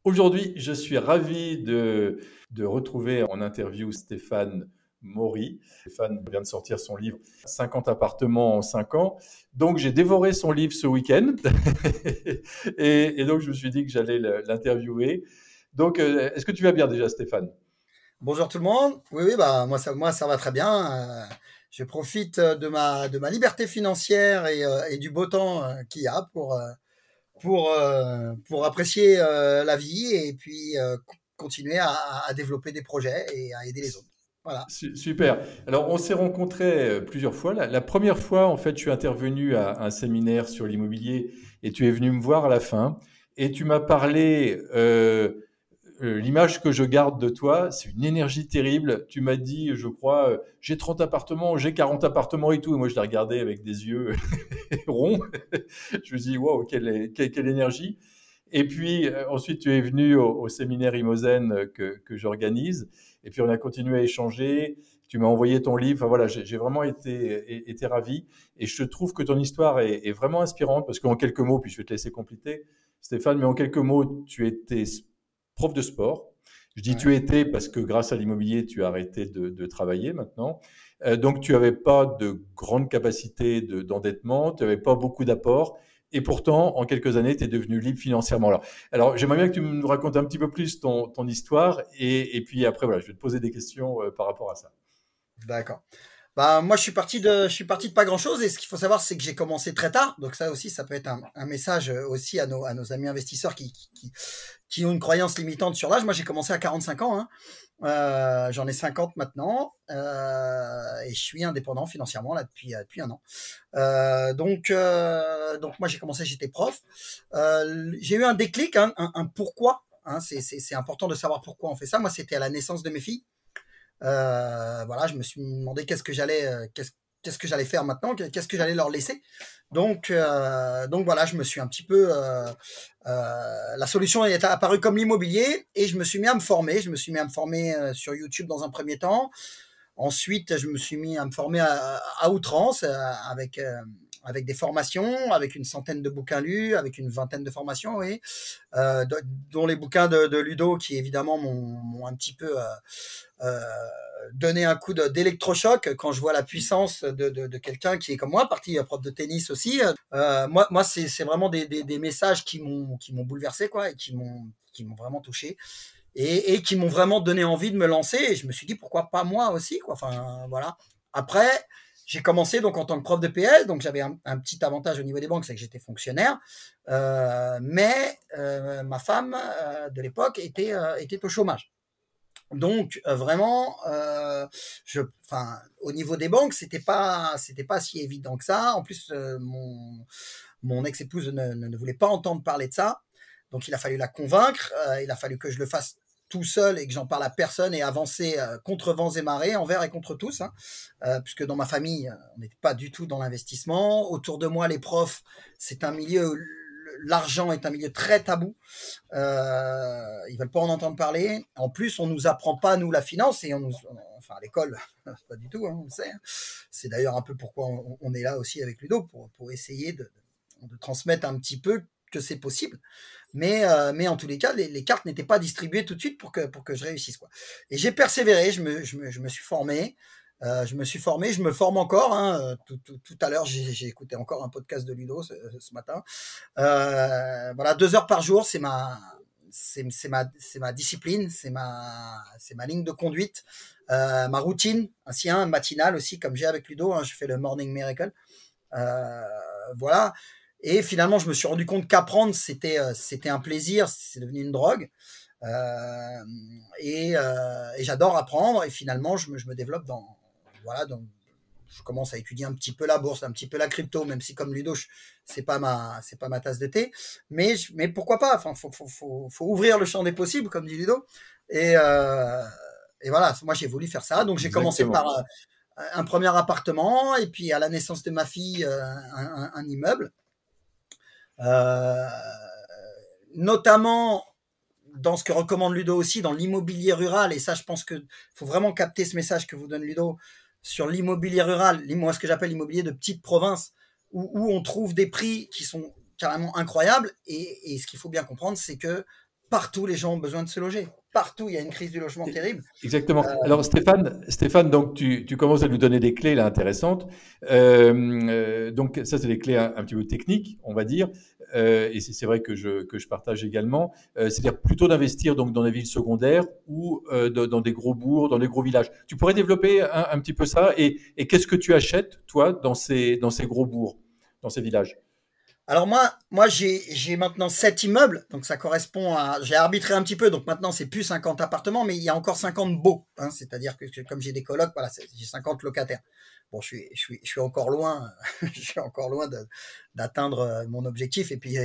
Aujourd'hui, je suis ravi de retrouver en interview Stéphane Maury. Stéphane vient de sortir son livre 50 appartements en 5 ans. Donc, j'ai dévoré son livre ce week-end. Et donc, je me suis dit que j'allais l'interviewer. Donc, est-ce que tu vas bien déjà, Stéphane? Bonjour tout le monde. Oui, oui, bah moi ça va très bien. Je profite de ma liberté financière et du beau temps qu'il y a pour apprécier la vie et puis continuer à développer des projets et à aider les autres. Voilà. Super. Alors, on s'est rencontrés plusieurs fois. La première fois, en fait, je suis intervenu à un séminaire sur l'immobilier et tu es venu me voir à la fin et tu m'as parlé. L'image que je garde de toi, c'est une énergie terrible. Tu m'as dit, je crois, j'ai 30 appartements, j'ai 40 appartements et tout. Et moi, je l'ai regardé avec des yeux ronds. Je me suis dit, waouh, quelle énergie. Et puis, ensuite, tu es venu au séminaire Imosen que j'organise. Et puis, on a continué à échanger. Tu m'as envoyé ton livre. Enfin, voilà, j'ai vraiment été ravi. Et je trouve que ton histoire est vraiment inspirante parce qu'en quelques mots, puis je vais te laisser compléter, Stéphane, mais en quelques mots, tu étais prof de sport. Je dis Ouais. tu étais parce que grâce à l'immobilier, tu as arrêté de travailler maintenant. Donc, tu n'avais pas de grande capacité d'endettement, tu n'avais pas beaucoup d'apports. Et pourtant, en quelques années, tu es devenu libre financièrement. Alors j'aimerais bien que tu nous racontes un petit peu plus ton histoire. Et puis après, voilà, je vais te poser des questions par rapport à ça. D'accord. Bah moi je suis parti de pas grand-chose et ce qu'il faut savoir c'est que j'ai commencé très tard. Donc ça aussi ça peut être un message aussi à nos amis investisseurs qui ont une croyance limitante sur l'âge. Moi j'ai commencé à 45 ans, hein. J'en ai 50 maintenant et je suis indépendant financièrement là depuis un an. Donc moi j'ai commencé, j'étais prof. J'ai eu un déclic, hein, un pourquoi. Hein, c'est important de savoir pourquoi on fait ça. Moi c'était à la naissance de mes filles. Voilà, je me suis demandé qu'est-ce que j'allais faire maintenant, qu'est-ce que j'allais leur laisser. Donc voilà, je me suis un petit peu. La solution est apparue comme l'immobilier et je me suis mis à me former. Je me suis mis à me former sur YouTube dans un premier temps. Ensuite, je me suis mis à me former à outrance avec des formations, avec une centaine de bouquins lus, avec une vingtaine de formations, oui, dont les bouquins de Ludo qui évidemment m'ont un petit peu euh, donné un coup d'électrochoc quand je vois la puissance de quelqu'un qui est comme moi, parti prof de tennis aussi. Moi c'est vraiment des messages qui m'ont bouleversé quoi et qui m'ont vraiment touché et qui m'ont vraiment donné envie de me lancer. Et je me suis dit pourquoi pas moi aussi, quoi. Enfin voilà. Après, j'ai commencé donc en tant que prof de PS, donc j'avais un petit avantage au niveau des banques, c'est que j'étais fonctionnaire, mais ma femme de l'époque était au chômage. Donc vraiment, enfin, au niveau des banques, c'était pas si évident que ça. En plus, mon ex-épouse ne voulait pas entendre parler de ça. Donc il a fallu la convaincre, il a fallu que je le fasse tout seul et que j'en parle à personne et avancer contre vents et marées, envers et contre tous, hein. Puisque dans ma famille, on n'était pas du tout dans l'investissement. Autour de moi, les profs, c'est un milieu, l'argent est un milieu très tabou. Ils veulent pas en entendre parler. En plus, on nous apprend pas nous la finance et enfin à l'école, pas du tout, hein, on le sait. C'est d'ailleurs un peu pourquoi on est là aussi avec Ludo pour essayer de transmettre un petit peu que c'est possible. Mais en tous les cas, les cartes n'étaient pas distribuées tout de suite pour que je réussisse, quoi. Et j'ai persévéré, je me suis formé. Je me forme encore, hein. Tout à l'heure, j'ai écouté encore un podcast de Ludo ce matin. Voilà, 2 heures par jour, c'est ma discipline, c'est ma ligne de conduite, ma routine, ainsi un matinale aussi, comme j'ai avec Ludo, hein, je fais le Morning Miracle. Euh, voilà. Et finalement, je me suis rendu compte qu'apprendre, c'était un plaisir, c'est devenu une drogue. Euh, et j'adore apprendre. Et finalement, je me développe voilà, je commence à étudier un petit peu la bourse, un petit peu la crypto, même si comme Ludo, c'est pas ma tasse de thé. Mais pourquoi pas? Enfin, faut ouvrir le champ des possibles, comme dit Ludo. Et, euh, et voilà, moi j'ai voulu faire ça. Donc j'ai commencé par Exactement. un premier appartement, et puis à la naissance de ma fille, un immeuble. Euh, Notamment dans ce que recommande Ludo aussi, dans l'immobilier rural, et ça je pense qu'il faut vraiment capter ce message que vous donne Ludo sur l'immobilier rural, moi ce que j'appelle l'immobilier de petite province, où on trouve des prix qui sont carrément incroyables, et ce qu'il faut bien comprendre, c'est que partout, les gens ont besoin de se loger. Partout, il y a une crise du logement terrible. Exactement. Alors Stéphane, donc tu commences à nous donner des clés là intéressantes. Donc ça, c'est des clés un petit peu techniques, on va dire, et c'est vrai que je partage également. C'est-à-dire plutôt d'investir donc dans des villes secondaires ou dans des gros bourgs, dans des gros villages. Tu pourrais développer un petit peu ça et qu'est-ce que tu achètes toi dans ces gros bourgs, dans ces villages? Alors moi j'ai maintenant 7 immeubles, donc ça correspond à... J'ai arbitré un petit peu, donc maintenant c'est plus 50 appartements, mais il y a encore 50 baux. Hein, c'est-à-dire que comme j'ai des colocs, voilà, j'ai 50 locataires. Bon, je suis encore loin, je suis encore loin d'atteindre mon objectif et puis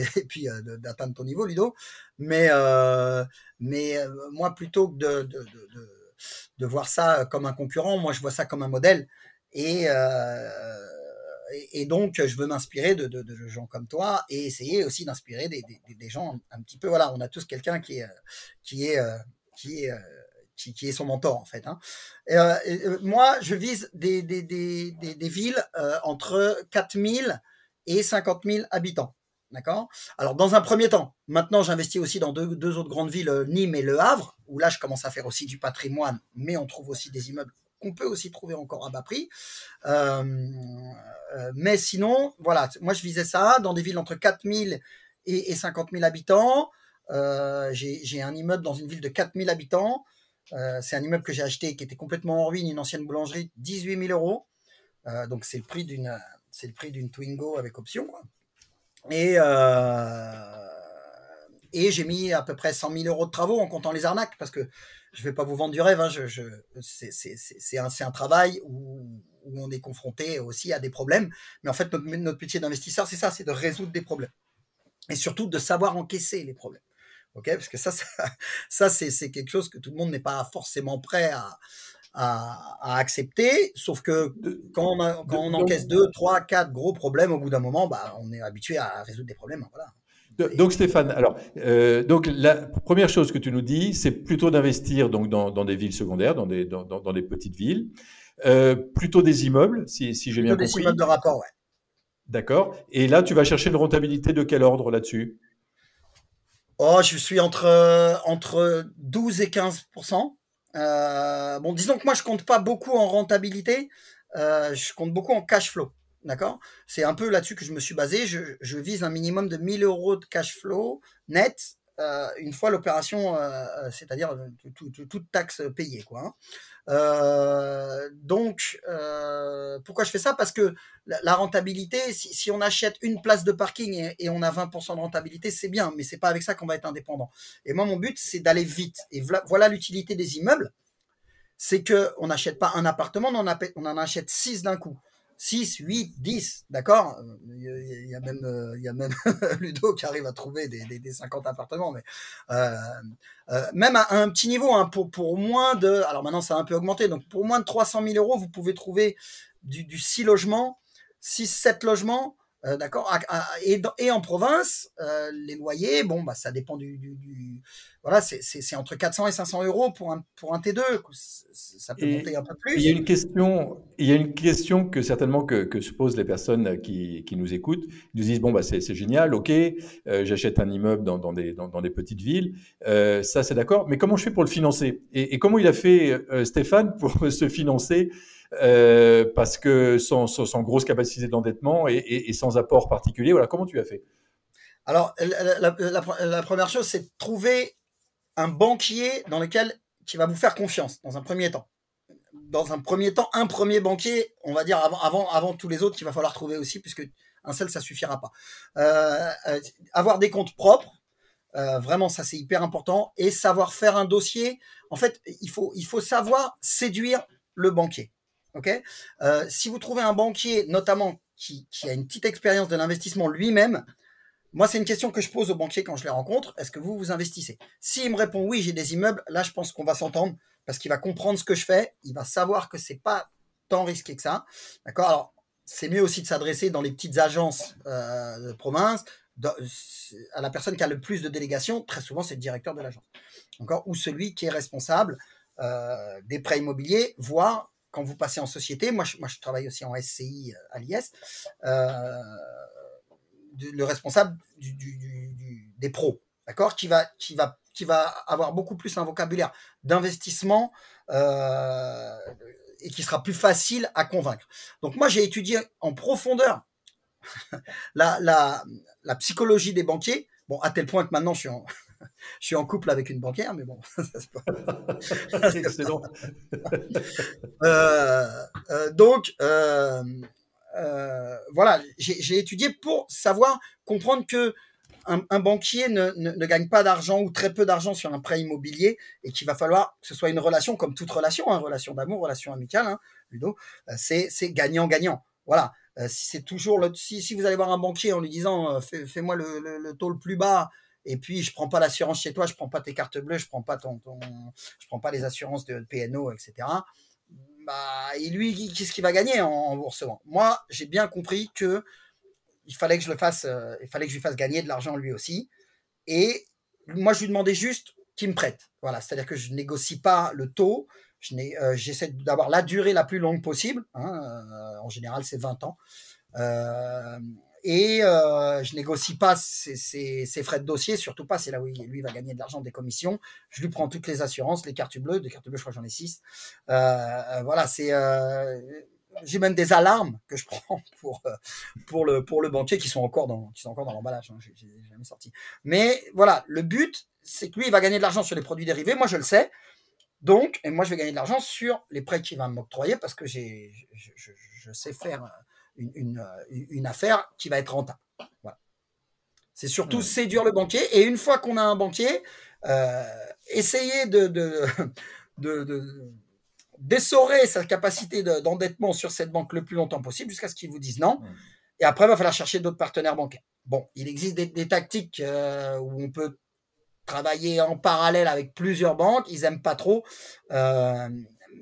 d'atteindre ton niveau, Ludo. Mais, euh, mais moi, plutôt que de voir ça comme un concurrent, moi je vois ça comme un modèle. Et, euh, et donc, je veux m'inspirer de gens comme toi et essayer aussi d'inspirer des gens un petit peu. Voilà, on a tous quelqu'un qui est, euh, qui est, euh, qui est son mentor en fait. Hein. Moi, je vise des villes entre 4000 et 50 000 habitants. D'accord. Alors, dans un premier temps, maintenant, j'investis aussi dans deux autres grandes villes, Nîmes et Le Havre, où là, je commence à faire aussi du patrimoine, mais on trouve aussi des immeubles qu'on peut aussi trouver encore à bas prix. Euh, mais sinon, voilà, moi je visais ça dans des villes entre 4000 et 50 000 habitants. J'ai un immeuble dans une ville de 4000 habitants. C'est un immeuble que j'ai acheté qui était complètement en ruine, une ancienne boulangerie, 18 000 euros. Donc c'est le prix d'une Twingo avec option. Quoi. Et, euh, et j'ai mis à peu près 100 000 euros de travaux en comptant les arnaques parce que je ne vais pas vous vendre du rêve. Hein, c'est un travail où on est confronté aussi à des problèmes. Mais en fait, notre métier d'investisseur, c'est ça, c'est de résoudre des problèmes. Et surtout de savoir encaisser les problèmes. Okay, parce que ça c'est quelque chose que tout le monde n'est pas forcément prêt à accepter. Sauf que quand on Donc, encaisse 2, 3, 4 gros problèmes, au bout d'un moment, bah, on est habitué à résoudre des problèmes. Voilà. donc Stéphane, alors donc la première chose que tu nous dis, c'est plutôt d'investir donc dans des villes secondaires, dans des petites villes, plutôt des immeubles, si j'ai bien Plutôt des immeubles compris. de rapport, ouais. D'accord. Et là, tu vas chercher une rentabilité de quel ordre là-dessus? Oh, je suis entre 12 et 15%. Bon, disons que moi, je compte pas beaucoup en rentabilité. Je compte beaucoup en cash flow. D'accord. C'est un peu là-dessus que je me suis basé. Je vise un minimum de 1000 euros de cash flow net une fois l'opération, c'est-à-dire toute taxe payée. Quoi, hein. Pourquoi je fais ça? Parce que la rentabilité, si on achète une place de parking et on a 20% de rentabilité, c'est bien, mais c'est pas avec ça qu'on va être indépendant. Et moi, mon but, c'est d'aller vite. Et voilà l'utilité des immeubles, c'est qu'on n'achète pas un appartement, on en achète 6 d'un coup. 6, 8, 10, d'accord. Il y a même Ludo qui arrive à trouver des 50 appartements, mais même à un petit niveau, hein, pour moins de... Alors maintenant, ça a un peu augmenté, donc pour moins de 300 000 euros, vous pouvez trouver du 6 logements, 6, 7 logements, d'accord. Et en province, les loyers, bon, bah, ça dépend voilà, c'est entre 400 et 500 euros pour un T2. Ça peut monter Et un peu il y a plus. il y a une question que certainement que se posent les personnes qui nous écoutent. Ils nous disent, bon, bah, c'est génial, ok, j'achète un immeuble dans des petites villes, ça c'est d'accord, mais comment je fais pour le financer? Et comment il a fait Stéphane pour se financer parce que sans grosse capacité d'endettement et sans apport particulier, voilà, comment tu as fait? Alors, la première chose, c'est de trouver un banquier qui va vous faire confiance, dans un premier temps. Dans un premier temps, un premier banquier, on va dire avant tous les autres qu'il va falloir trouver aussi, puisque un seul, ça suffira pas. Avoir des comptes propres, vraiment, ça c'est hyper important, et savoir faire un dossier. En fait, il faut savoir séduire le banquier. Ok. Si vous trouvez un banquier, notamment qui a une petite expérience de l'investissement lui-même, moi, c'est une question que je pose aux banquiers quand je les rencontre. Est-ce que vous investissez? S'il me répond oui, j'ai des immeubles, là, je pense qu'on va s'entendre parce qu'il va comprendre ce que je fais. Il va savoir que c'est pas tant risqué que ça. D'accord. Alors, c'est mieux aussi de s'adresser dans les petites agences de province à la personne qui a le plus de délégations. Très souvent, c'est le directeur de l'agence. D'accord. Ou celui qui est responsable des prêts immobiliers, voire quand vous passez en société. Moi, je travaille aussi en SCI à l'IS. Euh, le responsable des pros, d'accord, qui va qui va avoir beaucoup plus un vocabulaire d'investissement et qui sera plus facile à convaincre. Donc moi, j'ai étudié en profondeur la psychologie des banquiers. Bon, à tel point que maintenant, je suis en couple avec une banquière, mais bon, c'est excellent. Donc, voilà, j'ai étudié pour savoir, comprendre que un banquier ne gagne pas d'argent ou très peu d'argent sur un prêt immobilier et qu'il va falloir que ce soit une relation comme toute relation, hein, relation d'amour, relation amicale, hein, Ludo, c'est gagnant-gagnant. Voilà. Si c'est toujours si vous allez voir un banquier en lui disant fais-moi le taux le plus bas et puis je prends pas l'assurance chez toi, je prends pas tes cartes bleues, je prends pas je prends pas les assurances de PNO, etc. Bah, et lui, qu'est-ce qu'il va gagner en vous recevant? Moi, j'ai bien compris que il fallait que je lui fasse gagner de l'argent lui aussi. Et moi, je lui demandais juste qu'il me prête. Voilà, c'est-à-dire que je négocie pas le taux. J'essaie d'avoir la durée la plus longue possible. Hein, en général, c'est 20 ans. Je négocie pas ses frais de dossier, surtout pas. C'est là où lui va gagner de l'argent des commissions. Je lui prends toutes les assurances, les cartes bleues. Des cartes bleues, je crois que j'en ai 6. Voilà, j'ai même des alarmes que je prends pour le banquier qui sont encore dans l'emballage. Hein, j'ai jamais sorti. Mais voilà, le but, c'est que lui, il va gagner de l'argent sur les produits dérivés. Moi, je le sais. Donc, et moi, je vais gagner de l'argent sur les prêts qu'il va m'octroyer parce que je sais faire une affaire qui va être rentable. Voilà. C'est surtout séduire le banquier. Et une fois qu'on a un banquier, essayer d'essorer sa capacité d'endettement sur cette banque le plus longtemps possible jusqu'à ce qu'ils vous disent non. Et après, il va falloir chercher d'autres partenaires bancaires. Bon, il existe des tactiques où on peut travailler en parallèle avec plusieurs banques. Ils n'aiment pas trop.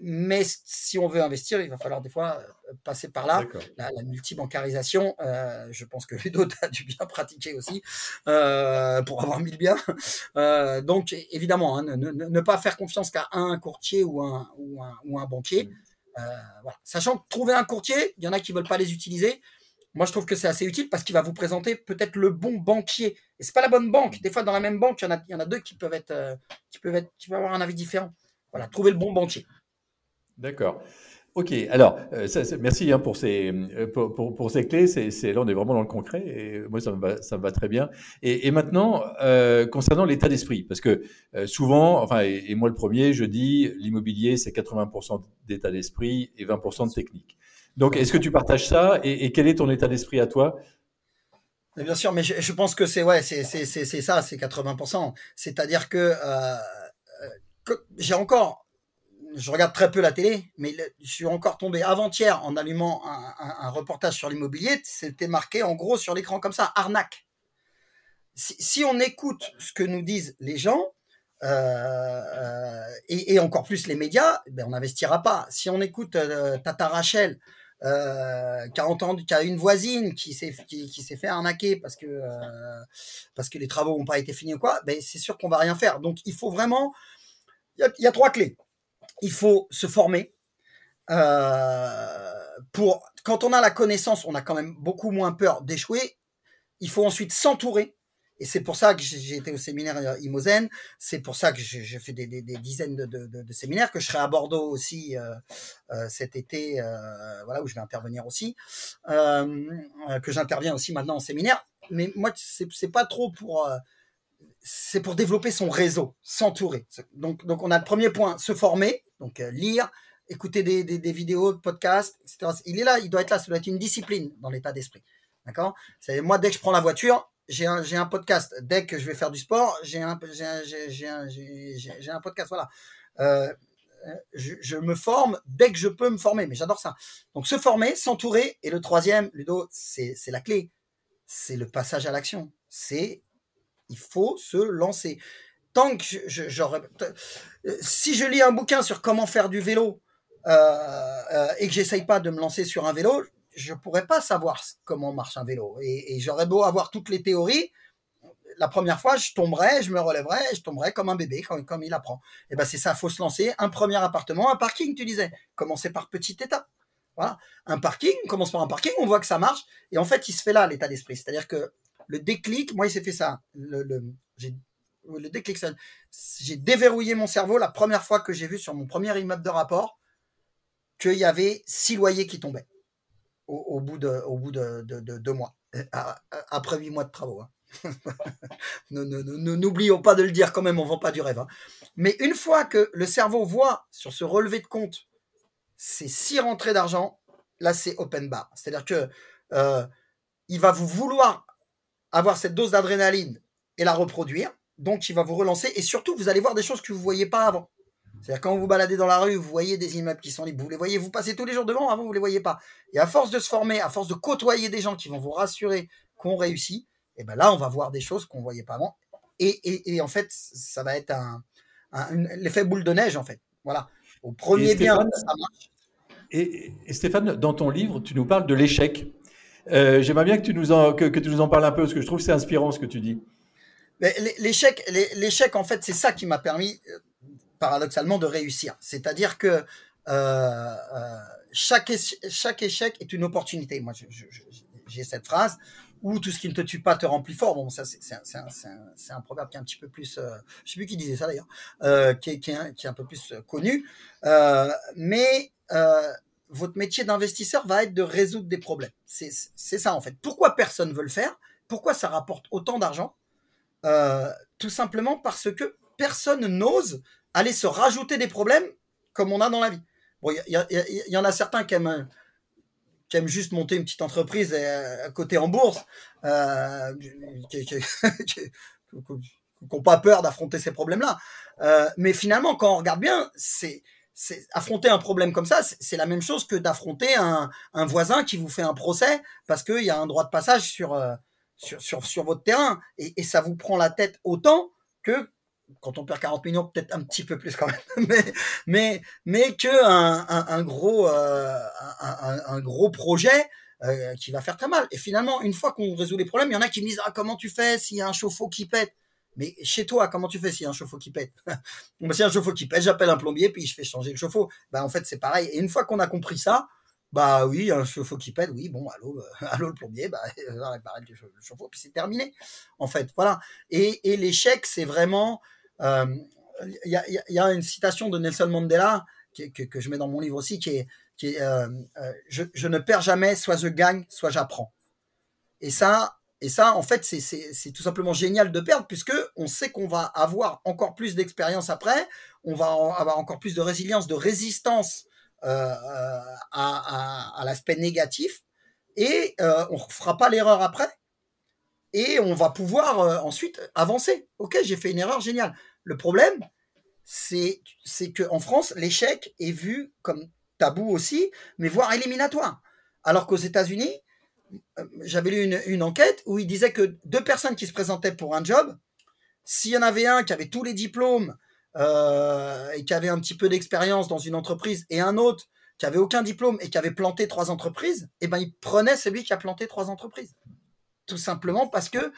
Mais si on veut investir, il va falloir des fois passer par là. La multibancarisation, je pense que Ludo a dû bien pratiquer aussi pour avoir mis le bien. Donc, évidemment, hein, ne pas faire confiance qu'à un courtier ou un banquier. Voilà. Sachant que trouver un courtier, il y en a qui ne veulent pas les utiliser. Moi, je trouve que c'est assez utile parce qu'il va vous présenter peut-être le bon banquier. Et c'est pas la bonne banque. Des fois, dans la même banque, il y en a deux qui peuvent avoir un avis différent. Voilà, trouver le bon banquier. D'accord. Ok, alors, merci hein, pour ces clés. Là, on est vraiment dans le concret et moi, ça me va très bien. Et maintenant, concernant l'état d'esprit, parce que souvent, enfin, et moi le premier, je dis l'immobilier, c'est 80% d'état d'esprit et 20% de technique. Donc, est-ce que tu partages ça et quel est ton état d'esprit à toi? Mais bien sûr, mais je pense que c'est ça, c'est 80%. C'est-à-dire que je regarde très peu la télé, mais je suis encore tombé avant-hier en allumant un reportage sur l'immobilier. C'était marqué en gros sur l'écran comme ça, arnaque. Si on écoute ce que nous disent les gens, et encore plus les médias, ben on n'investira pas. Si on écoute Tata Rachel, qui a une voisine qui s'est fait arnaquer parce que les travaux n'ont pas été finis ou quoi, ben c'est sûr qu'on va rien faire. Donc il faut vraiment, il y a 3 clés. Il faut se former. Quand on a la connaissance, on a quand même beaucoup moins peur d'échouer. Il faut ensuite s'entourer. Et c'est pour ça que j'ai été au séminaire Imosen. C'est pour ça que j'ai fait des dizaines de séminaires, que je serai à Bordeaux aussi cet été, voilà, où je vais intervenir aussi, que j'interviens aussi maintenant en séminaire. Mais moi, c'est pas trop c'est pour développer son réseau, s'entourer. Donc on a le premier point, se former, donc lire, écouter des vidéos, podcasts, etc. Il est là, il doit être là, ça doit être une discipline dans l'état d'esprit. D'accord? Moi, dès que je prends la voiture, j'ai un podcast. Dès que je vais faire du sport, j'ai un podcast. Voilà. Je me forme dès que je peux me former, mais j'adore ça. Donc se former, s'entourer. Et le troisième, Ludo, c'est la clé. C'est le passage à l'action. Il faut se lancer. Tant que si je lis un bouquin sur comment faire du vélo et que j'essaye pas de me lancer sur un vélo, je pourrais pas savoir comment marche un vélo. Et j'aurais beau avoir toutes les théories, la première fois, je tomberais, je me relèverais, je tomberais comme un bébé, comme il apprend. Et ben c'est ça, faut se lancer. Un premier appartement, un parking, tu disais. Commencer par petite étape. Voilà. Un parking, on commence par un parking, on voit que ça marche. Et en fait, il se fait là, l'état d'esprit. C'est-à-dire que le déclic, moi, il s'est fait ça. Le déclic, j'ai déverrouillé mon cerveau la première fois que j'ai vu sur mon premier immeuble de rapport qu'il y avait 6 loyers qui tombaient au bout de 2 mois, après 8 mois de travaux. Hein. N'oublions pas de le dire quand même, on ne vend pas du rêve. Hein. Mais une fois que le cerveau voit sur ce relevé de compte ces 6 rentrées d'argent, là c'est open bar. C'est-à-dire que il va vous vouloir avoir cette dose d'adrénaline et la reproduire, donc il va vous relancer et surtout vous allez voir des choses que vous ne voyiez pas avant. C'est-à-dire quand vous vous baladez dans la rue, vous voyez des immeubles qui sont libres, vous les voyez, vous passez tous les jours devant, avant vous ne les voyez pas. Et à force de se former, à force de côtoyer des gens qui vont vous rassurer qu'on réussit, et ben là on va voir des choses qu'on ne voyait pas avant. Et en fait, ça va être l'effet boule de neige en fait. Voilà. Au premier bien, ça marche. Et Stéphane, dans ton livre, tu nous parles de l'échec. J'aimerais bien que tu nous en parles un peu, parce que je trouve que c'est inspirant ce que tu dis. L'échec, en fait, c'est ça qui m'a permis, paradoxalement, de réussir. C'est-à-dire que chaque échec est une opportunité. Moi, j'ai cette phrase où tout ce qui ne te tue pas te rend plus fort. Bon, ça, c'est un proverbe qui est un petit peu plus... je ne sais plus qui disait ça, d'ailleurs, qui est un peu plus connu. Mais votre métier d'investisseur va être de résoudre des problèmes. C'est ça, en fait. Pourquoi personne veut le faire? Pourquoi ça rapporte autant d'argent? Tout simplement parce que personne n'ose aller se rajouter des problèmes comme on a dans la vie. Bon, il y en a certains qui aiment juste monter une petite entreprise à côté en bourse, qui n'ont pas peur d'affronter ces problèmes-là. Mais finalement, quand on regarde bien, c'est affronter un problème comme ça, c'est la même chose que d'affronter un voisin qui vous fait un procès parce qu'il y a un droit de passage sur votre terrain. Et ça vous prend la tête autant que quand on perd 40 millions, peut-être un petit peu plus quand même, mais que un gros projet qui va faire très mal. Et finalement, une fois qu'on résout les problèmes, il y en a qui me disent « Ah, comment tu fais s'il y a un chauffe-eau qui pète ?» Mais chez toi, comment tu fais s'il y a un chauffe-eau qui pète? S'il y a un chauffe-eau qui pète, j'appelle un plombier, puis je fais changer le chauffe-eau. En fait, c'est pareil. Et une fois qu'on a compris ça, bah oui, un chauffe-eau qui pète, oui, bon, allô le plombier, il va réparer le chauffe-eau, puis c'est terminé. En fait, voilà. Et l'échec, c'est vraiment... Il y a une citation de Nelson Mandela que je mets dans mon livre aussi, qui est je ne perds jamais, soit je gagne, soit j'apprends. Et ça, en fait, c'est tout simplement génial de perdre, puisque on sait qu'on va avoir encore plus d'expérience après, on va avoir encore plus de résilience, de résistance à l'aspect négatif, et on ne fera pas l'erreur après, et on va pouvoir ensuite avancer. Ok, j'ai fait une erreur, génial. Le problème, c'est qu'en France, l'échec est vu comme tabou aussi, mais voire éliminatoire. Alors qu'aux États-Unis, j'avais lu une enquête où il disait que 2 personnes qui se présentaient pour un job, s'il y en avait un qui avait tous les diplômes et qui avait un petit peu d'expérience dans une entreprise, et un autre qui avait aucun diplôme et qui avait planté 3 entreprises, eh ben il prenait celui qui a planté 3 entreprises. Tout simplement parce que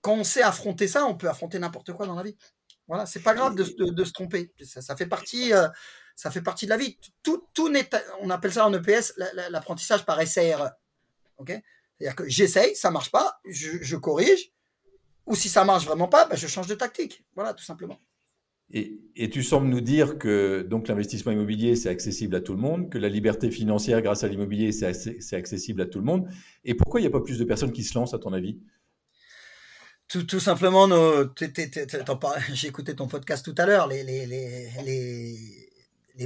quand on sait affronter ça, on peut affronter n'importe quoi dans la vie. Voilà, c'est pas grave de se tromper. Ça fait partie de la vie. Tout n'est, on appelle ça en EPS l'apprentissage par essai-erreur. Okay, c'est-à-dire que j'essaye, ça marche pas, je corrige, ou si ça marche vraiment pas, je change de tactique. Voilà, tout simplement. Et tu sembles nous dire que donc l'investissement immobilier, c'est accessible à tout le monde, que la liberté financière grâce à l'immobilier, c'est accessible à tout le monde. Et pourquoi il n'y a pas plus de personnes qui se lancent, à ton avis? Tout simplement, j'ai écouté ton podcast tout à l'heure, les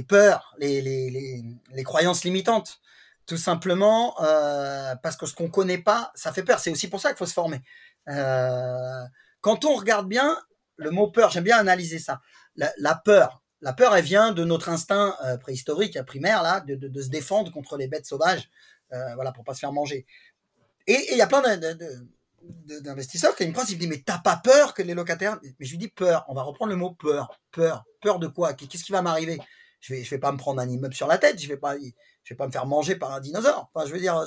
peurs, les croyances limitantes. Tout simplement parce que ce qu'on ne connaît pas, ça fait peur. C'est aussi pour ça qu'il faut se former. Quand on regarde bien, le mot peur, j'aime bien analyser ça. La peur, elle vient de notre instinct préhistorique, primaire, là, de se défendre contre les bêtes sauvages, voilà, pour pas se faire manger. Et il y a plein d'investisseurs qui ont une phrase, ils me disent « Mais t'as pas peur que les locataires… » Mais je lui dis « Peur ». On va reprendre le mot peur. Peur de quoi? Qu'est-ce qui va m'arriver? Je vais pas me prendre un immeuble sur la tête, je vais pas me faire manger par un dinosaure. Enfin, je veux dire,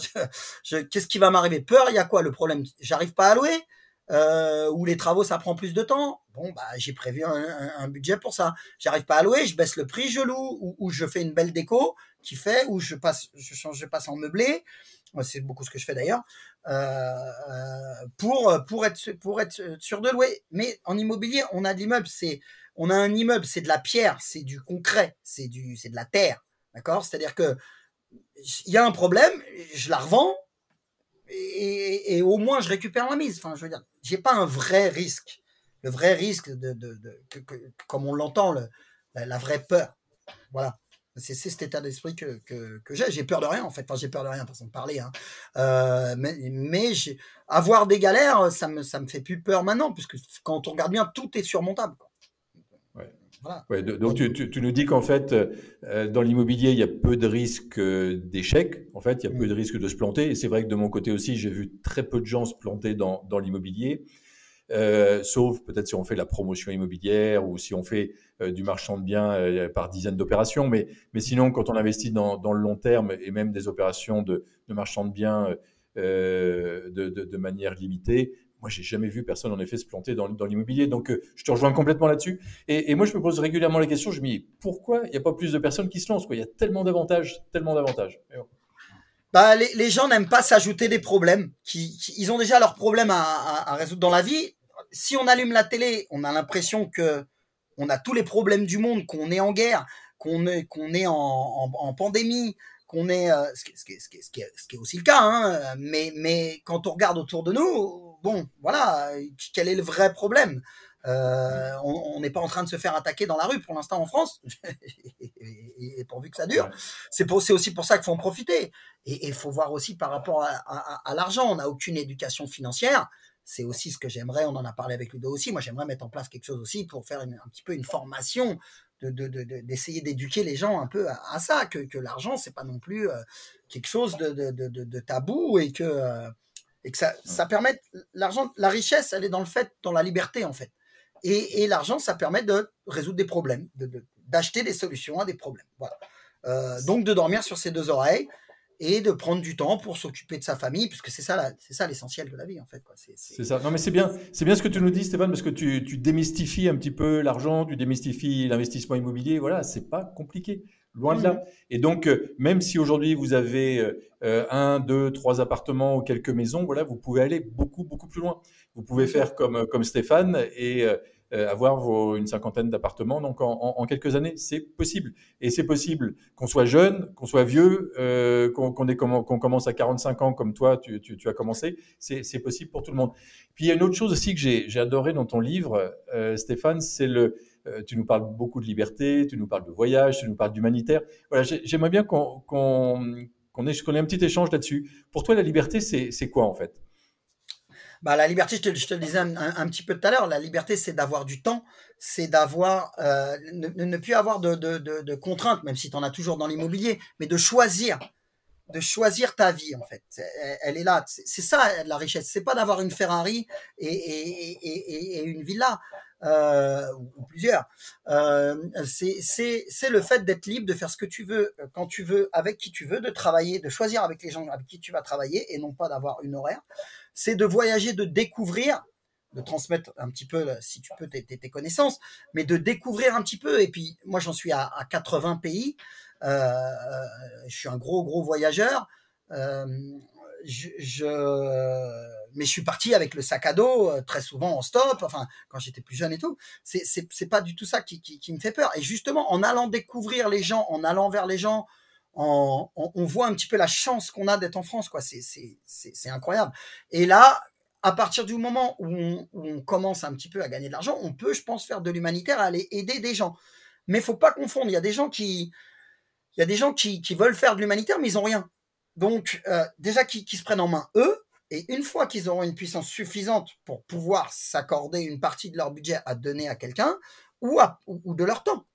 qu'est-ce qui va m'arriver? Peur, il y a quoi? Le problème, j'arrive pas à louer. où les travaux ça prend plus de temps. Bon, bah j'ai prévu un budget pour ça. J'arrive pas à louer, je baisse le prix, je loue, ou je fais une belle déco qui fait, ou je passe en meublé. C'est beaucoup ce que je fais d'ailleurs, pour être sûr de louer. Mais en immobilier, on a de l'immeuble, on a un immeuble, c'est de la pierre, c'est du concret, c'est de la terre, d'accord. C'est-à-dire que il y a un problème, je la revends et au moins je récupère la mise. Enfin, je veux dire, j'ai pas un vrai risque. Le vrai risque comme on l'entend, la vraie peur. Voilà. C'est cet état d'esprit que j'ai. J'ai peur de rien, en fait. Enfin, j'ai peur de rien, façon de parler. Hein. Mais avoir des galères, ça me fait plus peur maintenant, puisque quand on regarde bien, tout est surmontable. Quoi. Ouais. Voilà. Ouais, donc tu nous dis qu'en fait, dans l'immobilier, il y a peu de risques d'échec. En fait, il y a peu de risques de se planter. Et c'est vrai que de mon côté aussi, j'ai vu très peu de gens se planter dans l'immobilier. Sauf peut-être si on fait la promotion immobilière ou si on fait du marchand de biens par dizaines d'opérations. Mais sinon, quand on investit dans le long terme et même des opérations de marchand de biens de manière limitée, moi, j'ai jamais vu personne en effet se planter dans l'immobilier. Donc, je te rejoins complètement là-dessus. Et moi, je me pose régulièrement la question, je me dis, pourquoi il n'y a pas plus de personnes qui se lancent, quoi. Il y a tellement d'avantages, tellement d'avantages. Bon. Bah, les gens n'aiment pas s'ajouter des problèmes. Ils ont déjà leurs problèmes à résoudre dans la vie. Si on allume la télé, on a l'impression que on a tous les problèmes du monde, qu'on est en guerre, qu'on est en pandémie, qu'on est ce qui est aussi le cas. Hein, mais quand on regarde autour de nous, bon, voilà, quel est le vrai problème? On n'est pas en train de se faire attaquer dans la rue pour l'instant en France, et pourvu que ça dure. C'est aussi pour ça qu'il faut en profiter. Et il faut voir aussi par rapport à l'argent. On n'a aucune éducation financière. C'est aussi ce que j'aimerais, on en a parlé avec Ludo aussi, moi j'aimerais mettre en place quelque chose aussi pour faire un petit peu une formation, d'essayer d'éduquer les gens un peu à ça, que l'argent c'est pas non plus quelque chose de tabou, et que ça permet, l'argent, la richesse elle est dans le fait, dans la liberté en fait. Et l'argent ça permet de résoudre des problèmes, d'acheter des solutions à des problèmes. Voilà. Donc de dormir sur ses deux oreilles, et de prendre du temps pour s'occuper de sa famille, puisque c'est ça l'essentiel de la vie en fait. C'est ça. Non mais c'est bien ce que tu nous dis, Stéphane, parce que tu démystifies un petit peu l'argent, tu démystifies l'investissement immobilier. Voilà, c'est pas compliqué, loin de là. Et donc même si aujourd'hui vous avez 1, 2, 3 appartements ou quelques maisons, voilà, vous pouvez aller beaucoup plus loin. Vous pouvez faire comme Stéphane et avoir une cinquantaine d'appartements. Donc en quelques années, c'est possible. Et c'est possible qu'on soit jeune, qu'on soit vieux, qu'on commence à 45 ans comme toi, tu as commencé. C'est possible pour tout le monde. Puis il y a une autre chose aussi que j'ai adoré dans ton livre, Stéphane, c'est tu nous parles beaucoup de liberté, tu nous parles de voyage, tu nous parles d'humanitaire. Voilà, j'aimerais bien qu'on ait un petit échange là-dessus. Pour toi, la liberté, c'est quoi en fait? Bah, la liberté, je te le disais un petit peu tout à l'heure, la liberté, c'est d'avoir du temps, c'est d'avoir, ne plus avoir de contraintes, même si tu en as toujours dans l'immobilier, mais de choisir ta vie en fait. Elle est là. C'est ça la richesse. C'est pas d'avoir une Ferrari et une villa ou plusieurs. C'est le fait d'être libre, de faire ce que tu veux, quand tu veux, avec qui tu veux, de travailler, de choisir avec les gens avec qui tu vas travailler, et non pas d'avoir une horaire. C'est de voyager, de découvrir, de transmettre un petit peu, si tu peux, tes connaissances, mais de découvrir un petit peu. Et puis moi j'en suis à 80 pays. Je suis un gros voyageur. Mais je suis parti avec le sac à dos, très souvent en stop, enfin quand j'étais plus jeune et tout. C'est pas du tout ça qui me fait peur. Et justement, en allant découvrir les gens, en allant vers les gens, on voit un petit peu la chance qu'on a d'être en France, quoi. C'est incroyable. Et là, à partir du moment où on commence un petit peu à gagner de l'argent, on peut, je pense, faire de l'humanitaire, aller aider des gens. Mais faut pas confondre. Il y a des gens qui veulent faire de l'humanitaire, mais ils n'ont rien. Donc, déjà, qui se prennent en main eux, et une fois qu'ils auront une puissance suffisante pour pouvoir s'accorder une partie de leur budget à donner à quelqu'un, ou de leur temps,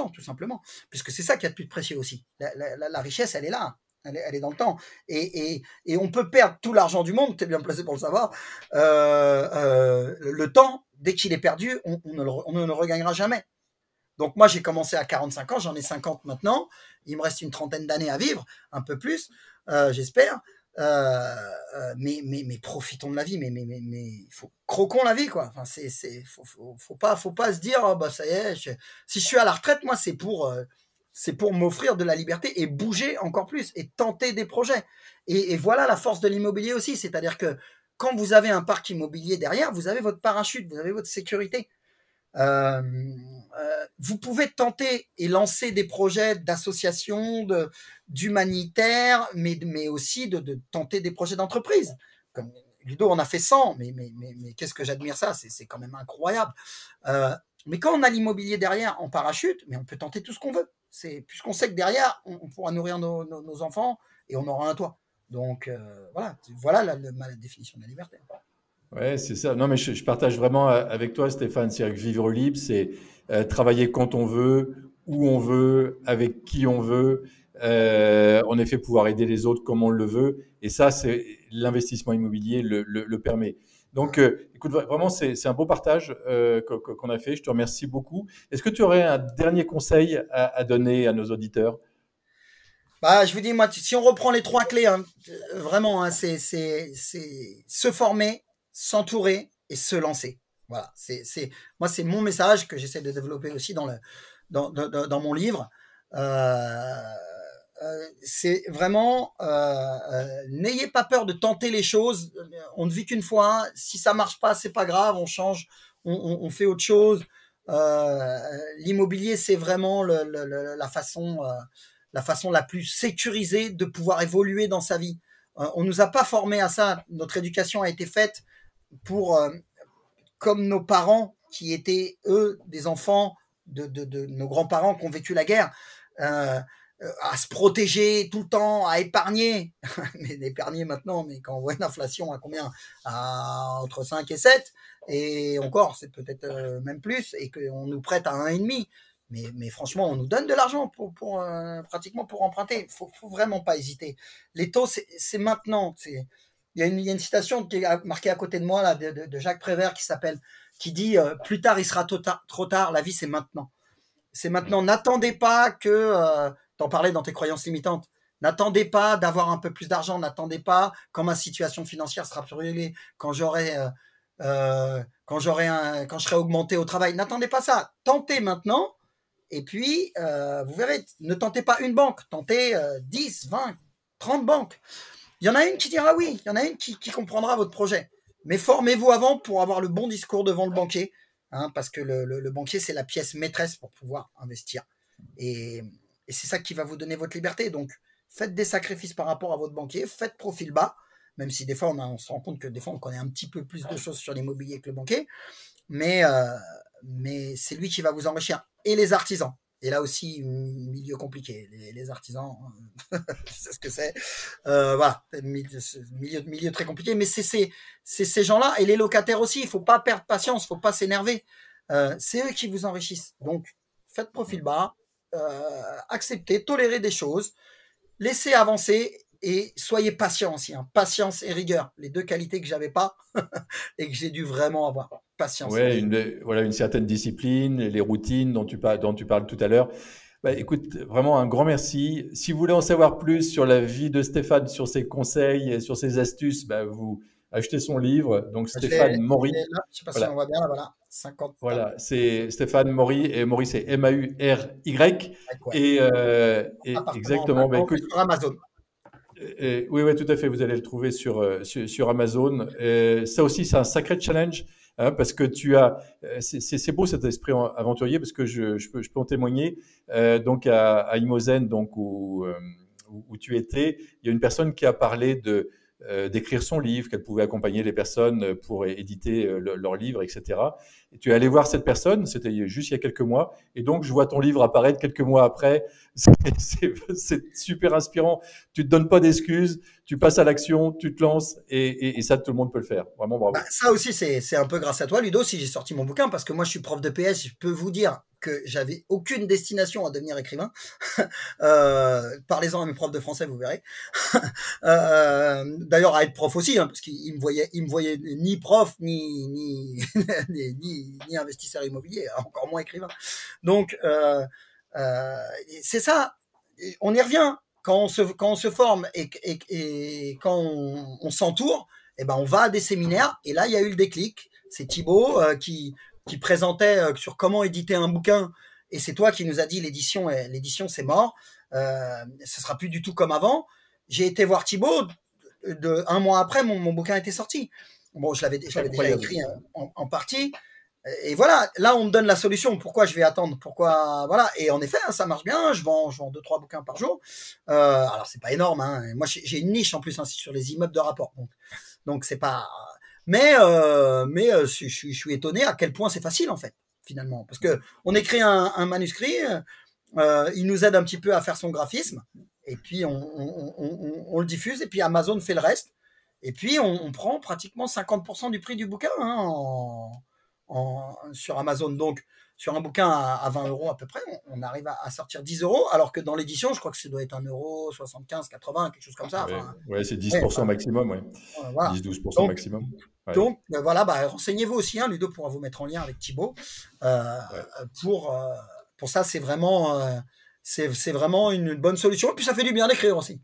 tout simplement. Puisque c'est ça qui est le plus précieux aussi. La richesse, elle est là. Elle est dans le temps. Et on peut perdre tout l'argent du monde, tu es bien placé pour le savoir. Le temps, dès qu'il est perdu, on ne le regagnera jamais. Donc moi, j'ai commencé à 45 ans, j'en ai 50 maintenant. Il me reste une trentaine d'années à vivre, un peu plus, j'espère. Mais profitons de la vie, croquons la vie, quoi. Enfin, faut pas se dire, oh, bah, ça y est, si je suis à la retraite, moi, c'est pour m'offrir de la liberté et bouger encore plus et tenter des projets. Et voilà la force de l'immobilier aussi. C'est-à-dire que quand vous avez un parc immobilier derrière, vous avez votre parachute, vous avez votre sécurité. Euh, vous pouvez tenter et lancer des projets d'associations, d'humanitaire, mais aussi de tenter des projets d'entreprise. Comme Ludo en a fait 100, mais qu'est-ce que j'admire ça, c'est quand même incroyable. Mais quand on a l'immobilier derrière en parachute, mais on peut tenter tout ce qu'on veut. Puisqu'on sait que derrière, on pourra nourrir nos enfants et on aura un toit. Donc voilà la définition de la liberté. Ouais, c'est ça. Non, mais je partage vraiment avec toi, Stéphane. C'est que vivre libre, c'est travailler quand on veut, où on veut, avec qui on veut. En effet, pouvoir aider les autres comme on le veut. Et ça, c'est l'investissement immobilier le permet. Donc, écoute, vraiment, c'est un beau partage qu'on a fait. Je te remercie beaucoup. Est-ce que tu aurais un dernier conseil à donner à nos auditeurs? Bah, je vous dis, moi, si on reprend les trois clés, hein, vraiment, hein, c'est se former, s'entourer et se lancer. Voilà, moi, c'est mon message que j'essaie de développer aussi dans mon livre. C'est vraiment, n'ayez pas peur de tenter les choses. On ne vit qu'une fois. Hein. Si ça marche pas, c'est pas grave. On change, on fait autre chose. L'immobilier, c'est vraiment la façon la plus sécurisée de pouvoir évoluer dans sa vie. On nous a pas formés à ça. Notre éducation a été faite pour, comme nos parents qui étaient eux des enfants de nos grands-parents qui ont vécu la guerre, à se protéger tout le temps, à épargner. Mais d'épargner maintenant, mais quand on voit une inflation à combien? Entre 5 et 7, et encore, c'est peut-être même plus, et qu'on nous prête à 1,5. Mais franchement, on nous donne de l'argent pratiquement pour emprunter. Faut vraiment pas hésiter. Les taux, c'est maintenant. Il y a une citation qui est marquée à côté de moi là, de Jacques Prévert qui dit plus tard il sera trop tard, la vie c'est maintenant. C'est maintenant. N'attendez pas que t'en parlais dans tes croyances limitantes. N'attendez pas d'avoir un peu plus d'argent. N'attendez pas quand ma situation financière sera plus réglée, quand quand je serai augmenté au travail. N'attendez pas ça. Tentez maintenant. Et puis, vous verrez, ne tentez pas une banque, tentez 10, 20, 30 banques. Il y en a une qui dira oui, il y en a une qui comprendra votre projet. Mais formez-vous avant pour avoir le bon discours devant le banquier, hein, parce que le banquier, c'est la pièce maîtresse pour pouvoir investir. Et, et c'est ça qui va vous donner votre liberté. Donc, faites des sacrifices par rapport à votre banquier, faites profil bas, même si des fois, on se rend compte que des fois, on connaît un petit peu plus de choses sur l'immobilier que le banquier. Mais c'est lui qui va vous enrichir. Et les artisans. Et là aussi, milieu compliqué. Les artisans, c'est ce que c'est. Voilà, milieu très compliqué. Mais c'est ces gens-là et les locataires aussi. Il ne faut pas perdre patience, il ne faut pas s'énerver. C'est eux qui vous enrichissent. Donc, faites profil bas, acceptez, tolérez des choses, laissez avancer et soyez patient aussi. Hein. Patience et rigueur, les deux qualités que j'avais pas et que j'ai dû vraiment avoir. Patience et Ouais, rigueur. voilà, une certaine discipline, les routines dont tu parles tout à l'heure. Bah, écoute, vraiment un grand merci. Si vous voulez en savoir plus sur la vie de Stéphane, sur ses conseils et sur ses astuces, bah, vous achetez son livre. Donc Stéphane Je l'ai Maury. là, je sais pas si on Voilà, voit bien, là, voilà. 50 voilà, c'est Stéphane Maury et Maury c'est Maury. ouais. Et Appartement en exactement. Bah, vacances écoute, sur Amazon. oui, oui, tout à fait. Vous allez le trouver sur Amazon. Ça aussi, c'est un sacré challenge, hein, parce que c'est beau cet esprit aventurier parce que je peux en témoigner. Donc à Imozen, donc où tu étais, il y a une personne qui a parlé d'écrire son livre, qu'elle pouvait accompagner les personnes pour éditer leur livre, etc. Et tu es allé voir cette personne, c'était juste il y a quelques mois, et donc je vois ton livre apparaître quelques mois après. C'est super inspirant. Tu te donnes pas d'excuses, tu passes à l'action, tu te lances, et ça, tout le monde peut le faire. Vraiment Bah, bravo. ça aussi, c'est un peu grâce à toi, Ludo, si j'ai sorti mon bouquin, parce que moi, je suis prof de PS, je peux vous dire que j'avais aucune destination à devenir écrivain. Parlez-en à mes profs de français, vous verrez. D'ailleurs, à être prof aussi, hein, parce il me voyait ni prof, ni investisseur immobilier, encore moins écrivain. Donc, c'est ça. On y revient. quand on se forme et quand on s'entoure, eh ben, on va à des séminaires. Et là, il y a eu le déclic. C'est Thibaut qui présentait sur comment éditer un bouquin. Et c'est toi qui nous as dit l'édition, c'est mort. Ce sera plus du tout comme avant. J'ai été voir Thibaut. Un mois après, mon bouquin était sorti. Bon, je l'avais déjà écrit en partie. Et voilà, là, on me donne la solution. Pourquoi je vais attendre? Pourquoi, voilà. Et en effet, hein, ça marche bien. Je vends 2-3 bouquins par jour. Alors, c'est pas énorme, hein. Moi, j'ai une niche en plus, hein, sur les immeubles de rapport. Donc c'est pas. Mais je suis étonné à quel point c'est facile, en fait, finalement. Parce que on écrit un manuscrit, il nous aide un petit peu à faire son graphisme. Et puis, on le diffuse. Et puis, Amazon fait le reste. Et puis, on prend pratiquement 50% du prix du bouquin, hein, sur Amazon. Donc, sur un bouquin à 20 euros à peu près, on arrive à sortir 10 euros, alors que dans l'édition, je crois que ça doit être 1,75 €, 80, quelque chose comme ça. Ouais, c'est 10% maximum, ouais. Voilà. 10-12% maximum. Ouais. Donc, voilà, renseignez-vous aussi, hein, Ludo pourra vous mettre en lien avec Thibaut. Pour ça, c'est vraiment une bonne solution. Et puis, ça fait du bien d'écrire aussi.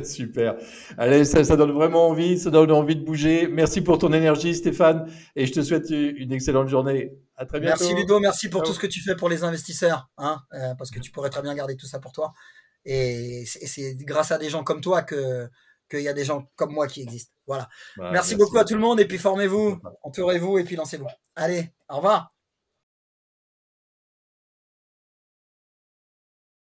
Super. Allez, ça donne vraiment envie, ça donne envie de bouger. Merci pour ton énergie, Stéphane, et je te souhaite une excellente journée. À très bientôt. Merci Ludo, merci pour tout ce que tu fais pour les investisseurs, hein, parce que tu pourrais très bien garder tout ça pour toi. Et c'est grâce à des gens comme toi qu'il y a des gens comme moi qui existent. Voilà. Merci beaucoup à tout le monde, et puis formez-vous, entourez-vous, et puis lancez-vous. Allez, au revoir.